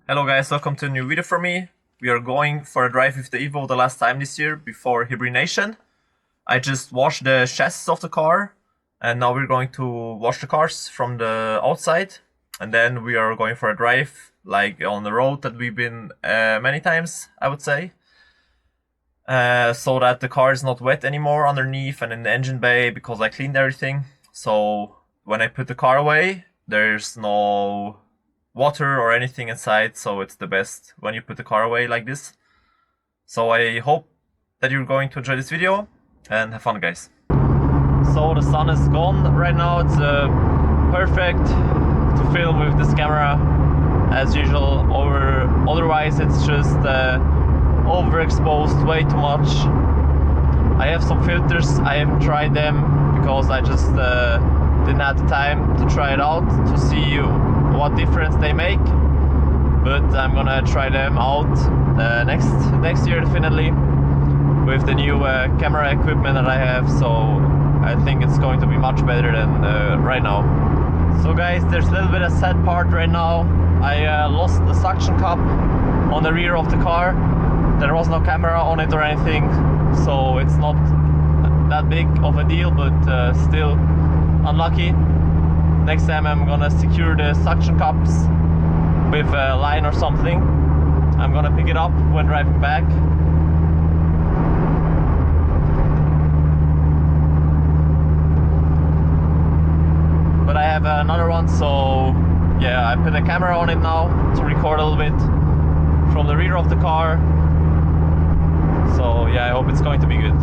Hello guys, welcome to a new video for me. We are going for a drive with the Evo the last time this year before hibernation. I just washed the chassis of the car and now we're going to wash the cars from the outside and then we are going for a drive like on the road that we've been many times, I would say. So that the car is not wet anymore underneath and in the engine bay because I cleaned everything. So when I put the car away, there's no water or anything inside, so it's the best when you put the car away like this. So I hope that you're going to enjoy this video and have fun, guys. So the sun is gone right now. It's perfect to film with this camera as usual. Otherwise it's just overexposed way too much. I have some filters, I haven't tried them because I just didn't have the time to try it out to see what difference they make, but I'm gonna try them out next year definitely with the new camera equipment that I have, so I think it's going to be much better than right now. So guys, there's a little bit of sad part right now. I lost the suction cup on the rear of the car. There was no camera on it or anything, so it's not that big of a deal, but still unlucky. Next time I'm gonna secure the suction cups with a line or something. I'm gonna pick it up when driving back. But I have another one, so yeah, I put a camera on it now to record a little bit from the rear of the car. So yeah, I hope it's going to be good.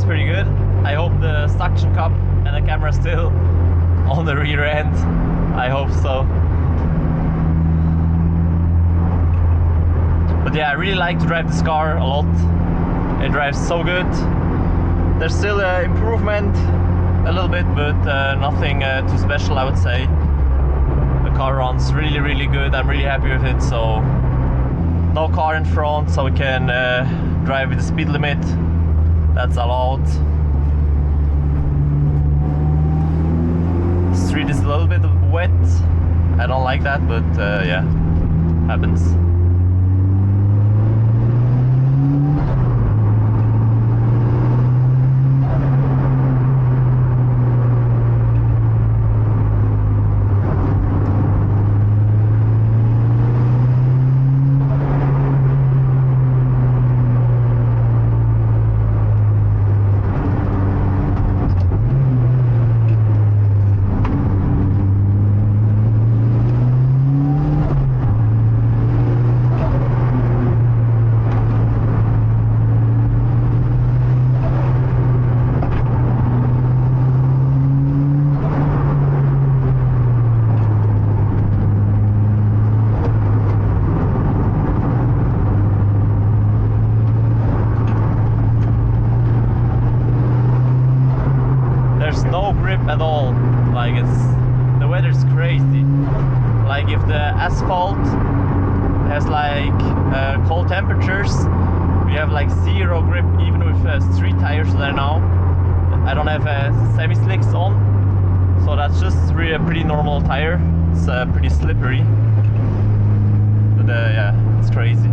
Pretty good. I hope the suction cup and the camera still on the rear end. I hope so. But yeah, I really like to drive this car a lot. It drives so good. There's still improvement a little bit, but nothing too special, I would say. The car runs really good. I'm really happy with it. So no car in front, so we can drive with the speed limit that's allowed. The street is a little bit wet. I don't like that, but yeah, happens. the weather's crazy. Like if the asphalt has like cold temperatures, we have like zero grip even with street tires there now. I don't have semi-slicks on, so that's just really a pretty normal tire. It's pretty slippery, but yeah, it's crazy.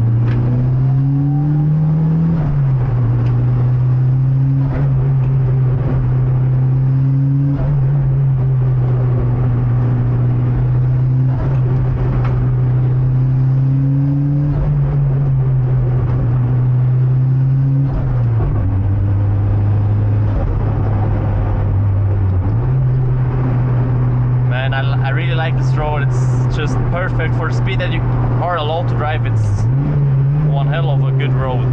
I really like this road. It's just perfect for the speed that you are allowed to drive. It's one hell of a good road.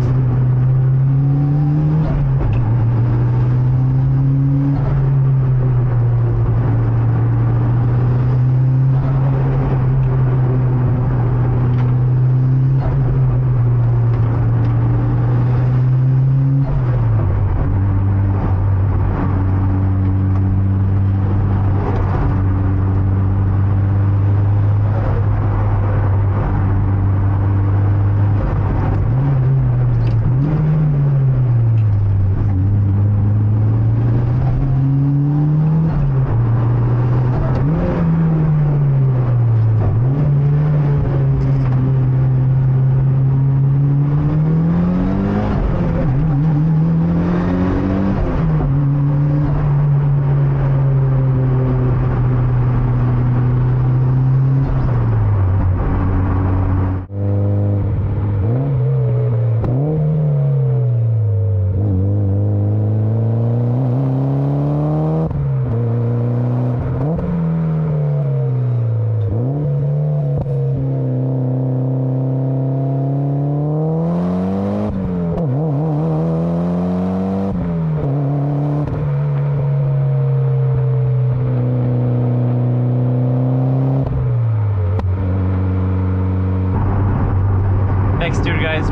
Next year, guys,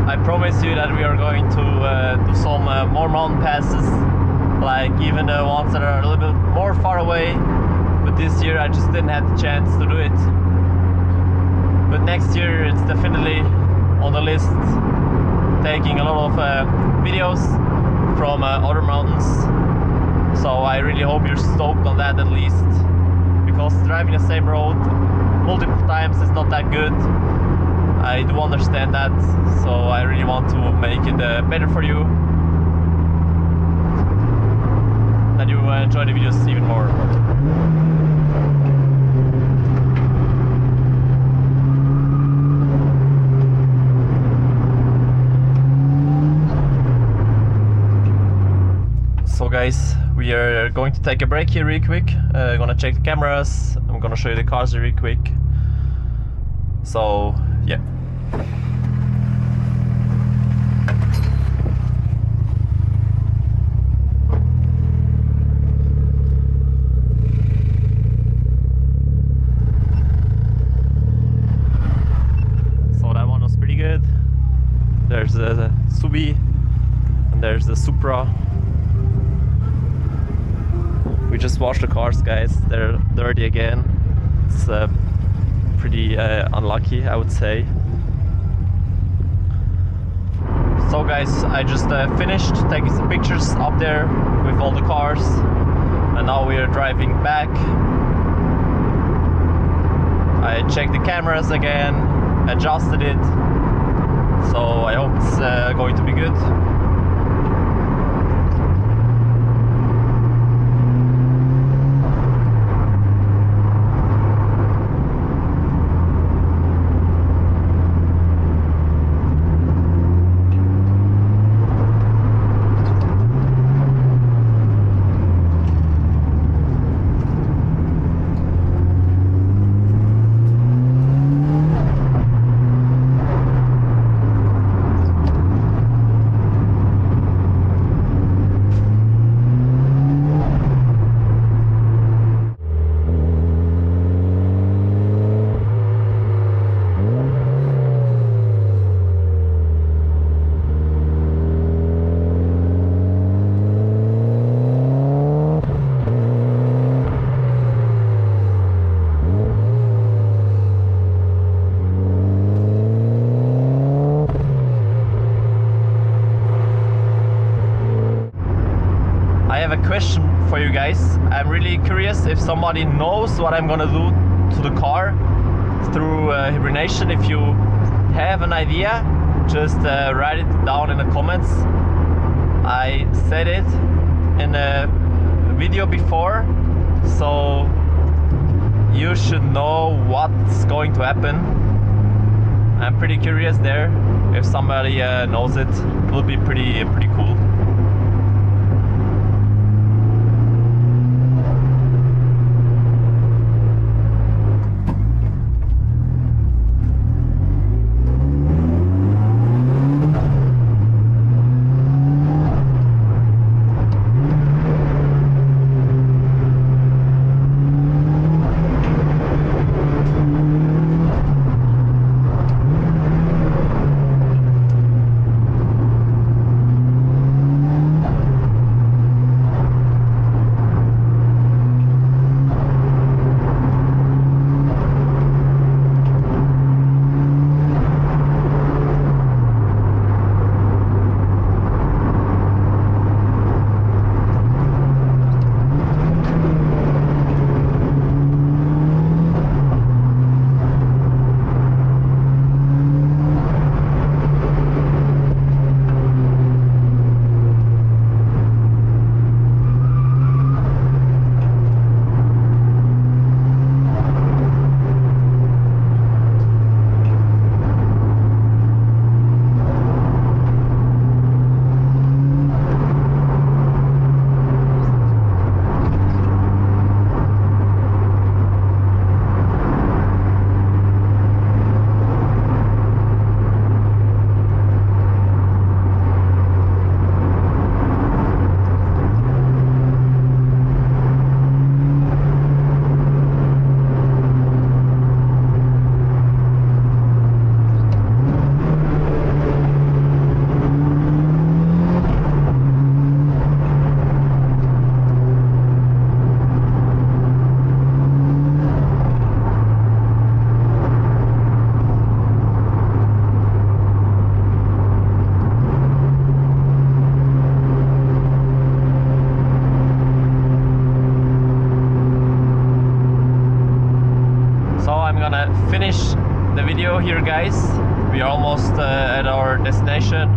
I promise you that we are going to do some more mountain passes, like even the ones that are a little bit more far away. But this year I just didn't have the chance to do it. But next year it's definitely on the list, taking a lot of videos from other mountains. So I really hope you're stoked on that at least, because driving the same road multiple times is not that good. I do understand that, so I really want to make it better for you, that you enjoy the videos even more. So guys, we are going to take a break here real quick. Gonna check the cameras, I'm gonna show you the cars real quick. So yeah. So that one was pretty good. There's the Mitsubishi and there's the Supra. We just washed the cars, guys. They're dirty again. It's pretty unlucky, I would say. So guys, I just finished taking some pictures up there with all the cars, and now we are driving back. I checked the cameras again, adjusted it, so I hope it's going to be good. question for you guys. I'm really curious if somebody knows what I'm gonna do to the car through hibernation. If you have an idea, just write it down in the comments. I said it in a video before, so you should know what's going to happen. I'm pretty curious there. If somebody knows it, it will be pretty cool. Finish the video here, guys. We are almost at our destination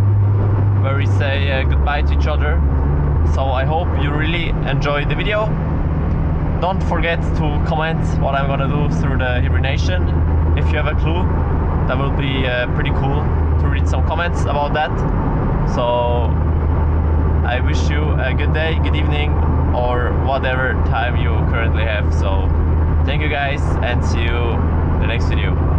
where we say goodbye to each other. So I hope you really enjoyed the video. Don't forget to comment what I'm gonna do through the hibernation. If you have a clue, that will be pretty cool to read some comments about that. So I wish you a good day, good evening, or whatever time you currently have. So thank you guys, and see you in the next video.